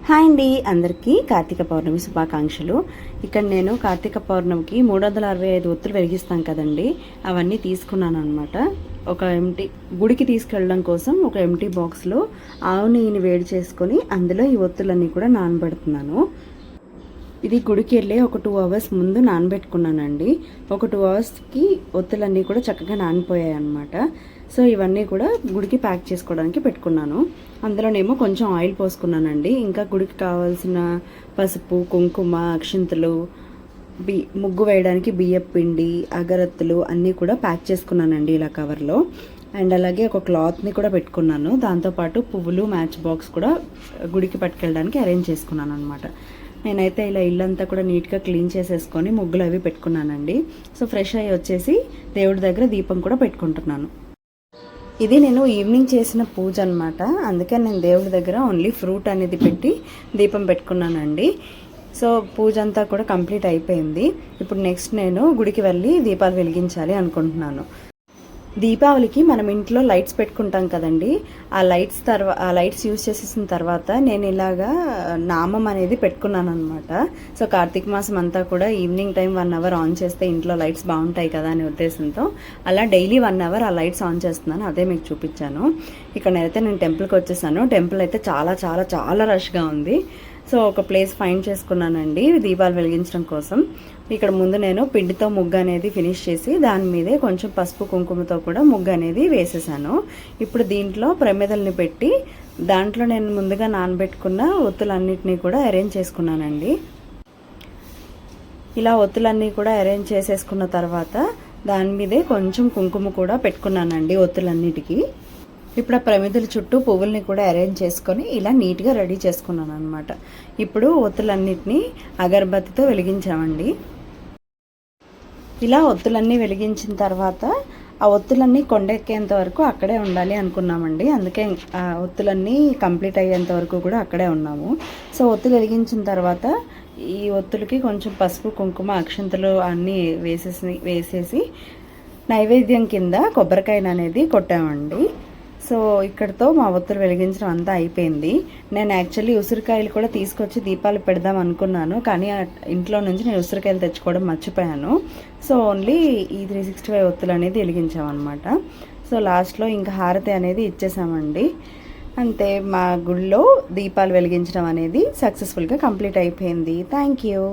Hi అండి, అందరికీ కార్తీక పౌర్ణమి శుభాకాంక్షలు. ఇక్కడ నేను కార్తీక పౌర్ణమికి 365 ఒత్తులు వెలిగిస్తాం కదండి, అవన్నీ తీసుకున్నాను అనమాట. ఒక ఎంటీ గుడికి తీసుకెళ్ళడం కోసం ఒక ఎంటీ బాక్స్లో ఆవు నెయ్యిని వేడి చేసుకొని అందులో ఈ ఒత్తులన్నీ కూడా నానబెడుతున్నాను. ఇది గుడికి వెళ్ళి ఒక 2 అవర్స్ ముందు నానబెట్టుకున్నానండి. ఒక 2 అవర్స్కి ఒత్తులన్నీ కూడా చక్కగా నానిపోయాయి అన్నమాట. సో ఇవన్నీ కూడా గుడికి ప్యాక్ చేసుకోవడానికి పెట్టుకున్నాను. అందులోనేమో కొంచెం ఆయిల్ పోసుకున్నానండి. ఇంకా గుడికి కావాల్సిన పసుపు, కుంకుమ, అక్షింతలు, ముగ్గు వేయడానికి బియ్యపు పిండి, అగరత్తులు అన్నీ కూడా ప్యాక్ చేసుకున్నానండి ఇలా కవర్లో. అండ్ అలాగే ఒక క్లాత్ని కూడా పెట్టుకున్నాను. దాంతోపాటు పువ్వులు, మ్యాచ్ బాక్స్ కూడా గుడికి పట్టుకెళ్ళడానికి అరేంజ్ చేసుకున్నాను అనమాట. నేనైతే ఇలా ఇల్లంతా కూడా నీట్గా క్లీన్ చేసేసుకొని ముగ్గులు అవి పెట్టుకున్నానండి. సో ఫ్రెష్ అయ్యి వచ్చేసి దేవుడి దగ్గర దీపం కూడా పెట్టుకుంటున్నాను. ఇది నేను ఈవినింగ్ చేసిన పూజ అనమాట. అందుకే నేను దేవుడి దగ్గర ఓన్లీ ఫ్రూట్ అనేది పెట్టి దీపం పెట్టుకున్నానండి. సో పూజ అంతా కూడా కంప్లీట్ అయిపోయింది. ఇప్పుడు నెక్స్ట్ నేను గుడికి వెళ్ళి దీపాలు వెలిగించాలి అనుకుంటున్నాను. దీపావళికి మనం ఇంట్లో లైట్స్ పెట్టుకుంటాం కదండి, ఆ లైట్స్ యూజ్ చేసేసిన తర్వాత నేను ఇలాగా నామం అనేది పెట్టుకున్నాను అనమాట. సో కార్తీక మాసం అంతా కూడా ఈవినింగ్ టైం 1 అవర్ ఆన్ చేస్తే ఇంట్లో లైట్స్ బాగుంటాయి కదా అనే ఉద్దేశంతో అలా డైలీ 1 అవర్ ఆ లైట్స్ ఆన్ చేస్తున్నాను. అదే మీకు చూపించాను. ఇక్కడ నేను టెంపుల్కి వచ్చేసాను. టెంపుల్ అయితే చాలా చాలా చాలా రష్గా ఉంది. సో ఒక ప్లేస్ ఫైండ్ చేసుకున్నానండి దీపాలు వెలిగించడం కోసం. ఇక్కడ ముందు నేను పిండితో ముగ్గు అనేది ఫినిష్ చేసి దాని మీదే కొంచెం పసుపు కుంకుమతో కూడా ముగ్గు అనేది వేసేసాను. ఇప్పుడు దీంట్లో ప్రమిదల్ని పెట్టి దాంట్లో నేను ముందుగా నానబెట్టుకున్న ఒత్తులన్నిటినీ కూడా అరేంజ్ చేసుకున్నానండి. ఇలా ఒత్తులన్నీ కూడా అరేంజ్ చేసేసుకున్న తర్వాత దాని మీదే కొంచెం కుంకుమ కూడా పెట్టుకున్నానండి ఒత్తులన్నిటికీ. ఇప్పుడు ఆ ప్రమిదల చుట్టూ పువ్వుల్ని కూడా అరేంజ్ చేసుకొని ఇలా నీట్గా రెడీ చేసుకున్నాను అనమాట. ఇప్పుడు ఒత్తులన్నిటినీ అగరబత్తితో వెలిగించామండి. ఇలా ఒత్తులన్నీ వెలిగించిన తర్వాత ఆ ఒత్తులన్నీ కొండెక్కేంత వరకు అక్కడే ఉండాలి అనుకున్నామండి. అందుకే ఆ ఒత్తులన్నీ కంప్లీట్ అయ్యేంత వరకు కూడా అక్కడే ఉన్నాము. సో ఒత్తులు వెలిగించిన తర్వాత ఈ ఒత్తులకి కొంచెం పసుపు, కుంకుమ, అక్షంతలు అన్నీ వేసేసి నైవేద్యం కింద కొబ్బరికాయను అనేది కొట్టామండి. సో ఇక్కడితో మా ఒత్తులు వెలిగించడం అంతా అయిపోయింది. నేను యాక్చువల్లీ ఉసిరికాయలు కూడా తీసుకొచ్చి దీపాలు పెడదాం అనుకున్నాను, కానీ ఇంట్లో నుంచి నేను ఉసిరికాయలు తెచ్చుకోవడం మర్చిపోయాను. సో ఓన్లీ ఈ 365 ఒత్తులు అనేది వెలిగించామన్నమాట. సో లాస్ట్లో ఇంకా హారతి అనేది ఇచ్చేసామండి. అంతే, మా గుళ్ళో దీపాలు వెలిగించడం అనేది సక్సెస్ఫుల్గా కంప్లీట్ అయిపోయింది. Thank you.